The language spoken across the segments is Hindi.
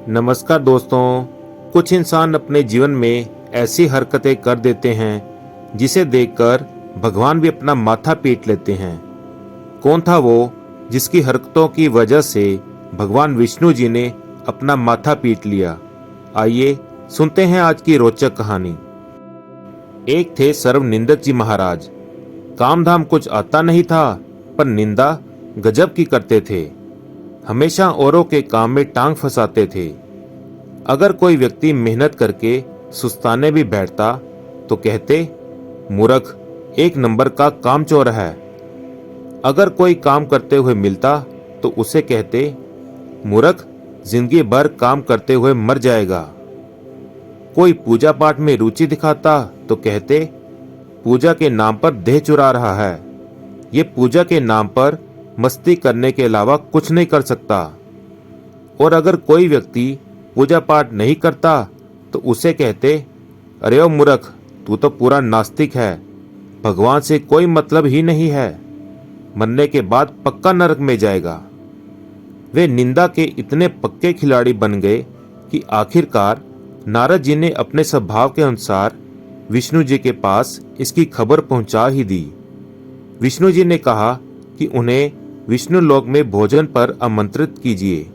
नमस्कार दोस्तों। कुछ इंसान अपने जीवन में ऐसी हरकतें कर देते हैं जिसे देखकर भगवान भी अपना माथा पीट लेते हैं। कौन था वो जिसकी हरकतों की वजह से भगवान विष्णु जी ने अपना माथा पीट लिया? आइए सुनते हैं आज की रोचक कहानी। एक थे सर्वनिंदक जी महाराज। काम धाम कुछ आता नहीं था, पर निंदा गजब की करते थे। हमेशा औरों के काम में टांग फंसाते थे। अगर कोई व्यक्ति मेहनत करके सुस्ताने भी बैठता तो कहते, मूर्ख, एक नंबर का कामचोर है। अगर कोई काम करते हुए मिलता तो उसे कहते, मूर्ख, जिंदगी भर काम करते हुए मर जाएगा। कोई पूजा पाठ में रुचि दिखाता तो कहते, पूजा के नाम पर देह चुरा रहा है। ये पूजा के नाम पर मस्ती करने के अलावा कुछ नहीं कर सकता। और अगर कोई व्यक्ति पूजा पाठ नहीं करता तो उसे कहते, अरे ओ मूर्ख, तू तो पूरा नास्तिक है। भगवान से कोई मतलब ही नहीं है। मरने के बाद पक्का नरक में जाएगा। वे निंदा के इतने पक्के खिलाड़ी बन गए कि आखिरकार नारद जी ने अपने स्वभाव के अनुसार विष्णु जी के पास इसकी खबर पहुंचा ही दी। विष्णु जी ने कहा कि उन्हें विष्णु लोक में भोजन पर आमंत्रित कीजिए।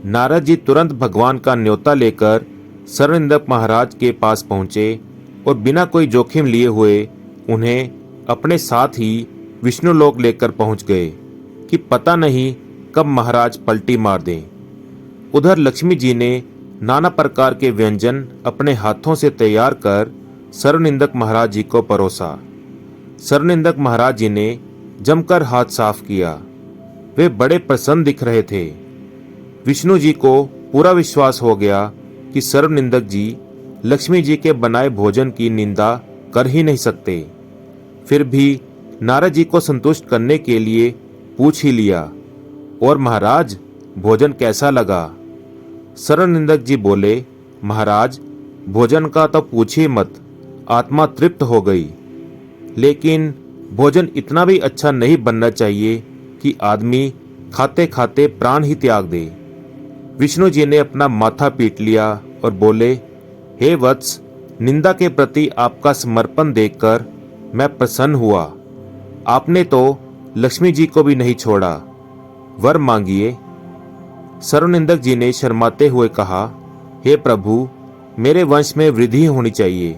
नारद जी तुरंत भगवान का न्योता लेकर सर्वनिंदक महाराज के पास पहुंचे और बिना कोई जोखिम लिए हुए उन्हें अपने साथ ही विष्णु लोक लेकर पहुंच गए कि पता नहीं कब महाराज पलटी मार दें। उधर लक्ष्मी जी ने नाना प्रकार के व्यंजन अपने हाथों से तैयार कर सर्वनिंदक महाराज जी को परोसा। सर्वनिंदक महाराज जी ने जमकर हाथ साफ किया। वे बड़े प्रसन्न दिख रहे थे। विष्णु जी को पूरा विश्वास हो गया कि सर्वनिंदक जी लक्ष्मी जी के बनाए भोजन की निंदा कर ही नहीं सकते। फिर भी नारद जी को संतुष्ट करने के लिए पूछ ही लिया, और महाराज, भोजन कैसा लगा? सर्वनिंदक जी बोले, महाराज, भोजन का तो पूछिए मत, आत्मा तृप्त हो गई। लेकिन भोजन इतना भी अच्छा नहीं बनना चाहिए कि आदमी खाते खाते प्राण ही त्याग दे। विष्णु जी ने अपना माथा पीट लिया और बोले, हे वत्स, निंदा के प्रति आपका समर्पण देखकर मैं प्रसन्न हुआ। आपने तो लक्ष्मी जी को भी नहीं छोड़ा। वर मांगिए। सर्वनिंदक जी ने शर्माते हुए कहा, हे प्रभु, मेरे वंश में वृद्धि होनी चाहिए।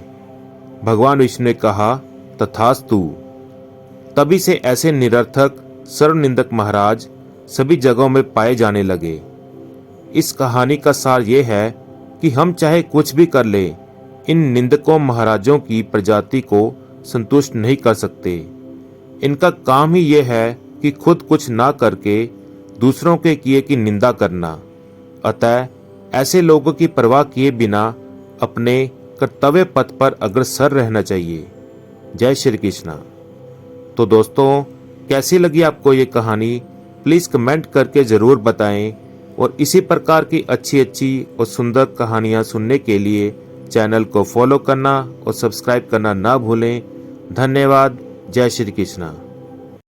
भगवान विष्णु ने कहा, तथास्तु। तभी से ऐसे निरर्थक सर्वनिंदक महाराज सभी जगहों में पाए जाने लगे। इस कहानी का सार यह है कि हम चाहे कुछ भी कर ले, इन निंदकों महाराजों की प्रजाति को संतुष्ट नहीं कर सकते। इनका काम ही यह है कि खुद कुछ ना करके दूसरों के किए की निंदा करना। अतः ऐसे लोगों की परवाह किए बिना अपने कर्तव्य पथ पर अग्रसर रहना चाहिए। जय श्री कृष्णा। तो दोस्तों, कैसी लगी आपको ये कहानी? प्लीज़ कमेंट करके ज़रूर बताएं, और इसी प्रकार की अच्छी अच्छी और सुंदर कहानियाँ सुनने के लिए चैनल को फॉलो करना और सब्सक्राइब करना ना भूलें। धन्यवाद। जय श्री कृष्णा।